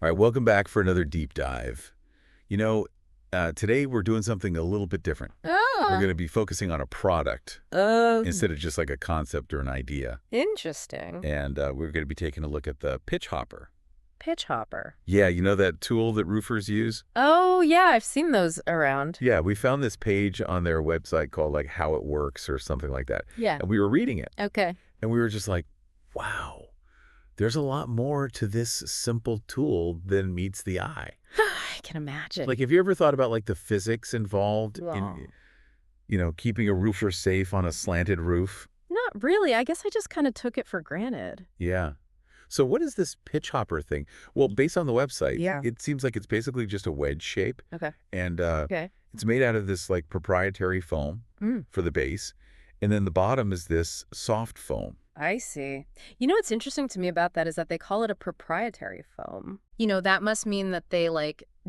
All right, welcome back for another deep dive. You know, today we're doing something a little bit different. We're Oh, going to be focusing on a product oh, instead of just like a concept or an idea. interesting. And we're going to be taking a look at the pitch hopper. Pitch hopper. Yeah, you know that tool that roofers use? Oh, yeah, I've seen those around. Yeah, we found this page on their website called like How It Works or something like that. Yeah. And we were reading it Okay. and we were just like, wow, there's a lot more to this simple tool than meets the eye. I can imagine. Like, have you ever thought about like the physics involved Well, in, keeping a roofer safe on a slanted roof? not really. I guess I just kind of took it for granted. Yeah. So what is this pitch hopper thing? Well, based on the website, Yeah. it seems like it's basically just a wedge shape. Okay. And Okay. it's made out of this like proprietary foam Mm. for the base. And then the bottom is this soft foam. I see. You know what's interesting to me about that is that they call it a proprietary foam. That must mean that they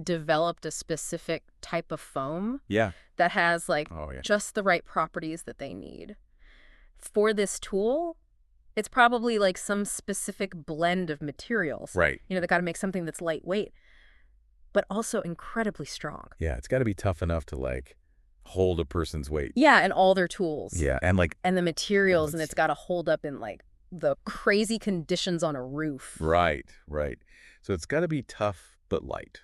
developed a specific type of foam Yeah. that has Oh, yeah. just the right properties that they need. For this tool, it's probably some specific blend of materials. Right. They got to make something that's lightweight, but also incredibly strong. Yeah. It's got to be tough enough to like hold a person's weight. Yeah, and all their tools. Yeah. And like, And the materials, and it's- it's got to hold up in the crazy conditions on a roof. right. So it's got to be tough but light.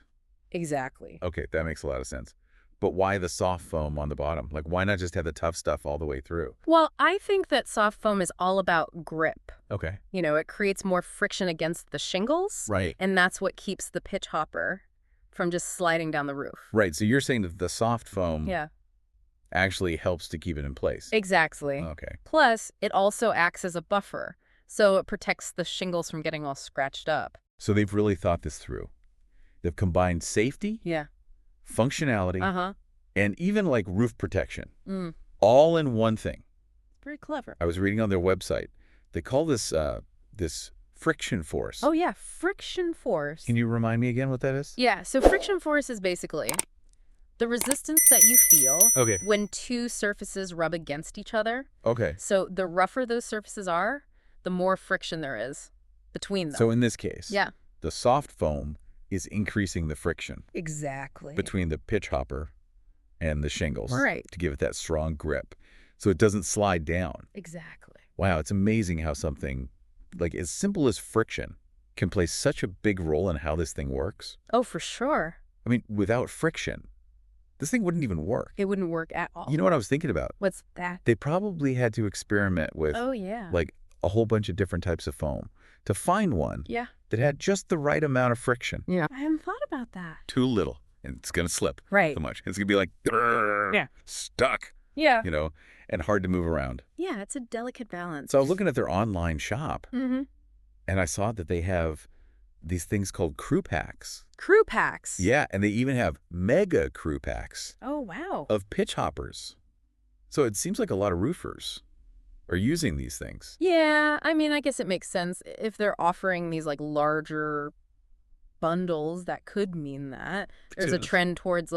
Exactly. Okay, that makes a lot of sense. But why the soft foam on the bottom? Like, why not just have the tough stuff all the way through? Well, I think that soft foam is all about grip. Okay. It creates more friction against the shingles, Right. and that's what keeps the pitch hopper from just sliding down the roof. Right. So you're saying that the soft foam Yeah, actually helps to keep it in place. exactly. Okay. Plus, it also acts as a buffer, so it protects the shingles from getting all scratched up. So they've really thought this through. They've combined safety, Yeah. functionality, Uh-huh. and even like roof protection, Mm. all in one thing. Pretty clever. I was reading on their website. They call this this friction force. Oh, yeah, friction force. Can you remind me again what that is? Yeah, so friction force is basically the resistance that you feel Okay. when two surfaces rub against each other. Okay. So the rougher those surfaces are, the more friction there is between them. So in this case, Yeah. the soft foam is increasing the friction Exactly. between the pitch hopper and the shingles Right. to give it that strong grip so it doesn't slide down. Exactly. Wow, it's amazing how something like as simple as friction can play such a big role in how this thing works. Oh, for sure. I mean, without friction, this thing wouldn't even work. It wouldn't work at all. You know what I was thinking about? What's that? They probably had to experiment with Oh, yeah. like a whole bunch of different types of foam to find one Yeah. that had just the right amount of friction. Yeah. I hadn't thought about that. Too little, and it's going to slip Right. so much. It's going to be like, "Grrr," Yeah. stuck, Yeah. and hard to move around. Yeah, it's a delicate balance. So I was looking at their online shop, Mm-hmm. and I saw that they have these things called crew packs. Crew packs. Yeah, and they even have mega crew packs Oh, wow. of pitch hoppers. So it seems like a lot of roofers are using these things. Yeah, I mean, I guess it makes sense. If they're offering these larger bundles, that could mean that. There's a Yes. trend towards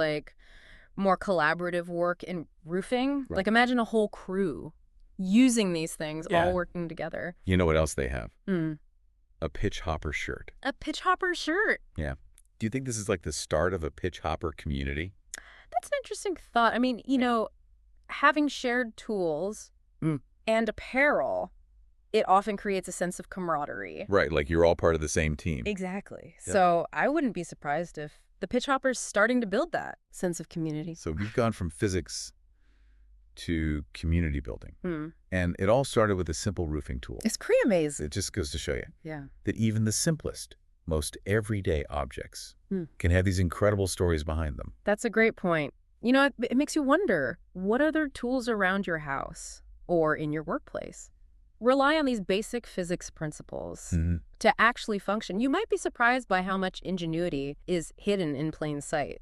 more collaborative work in roofing. Right. Imagine a whole crew using these things, Yeah. all working together. You know what else they have? Mm. A pitch hopper shirt. A pitch hopper shirt. Yeah. Do you think this is like the start of a pitch hopper community? That's an interesting thought. I mean, having shared tools Mm. and apparel, it often creates a sense of camaraderie. Right, like you're all part of the same team. Exactly. Yeah. So I wouldn't be surprised if the pitch hopper's starting to build that sense of community. So we've gone from physics to community building. Hmm. And it all started with a simple roofing tool. It's pretty amazing. It just goes to show you Yeah. that even the simplest, most everyday objects Hmm. can have these incredible stories behind them. That's a great point. It makes you wonder, what other tools around your house or in your workplace rely on these basic physics principles Mhm. to actually function? You might be surprised by how much ingenuity is hidden in plain sight.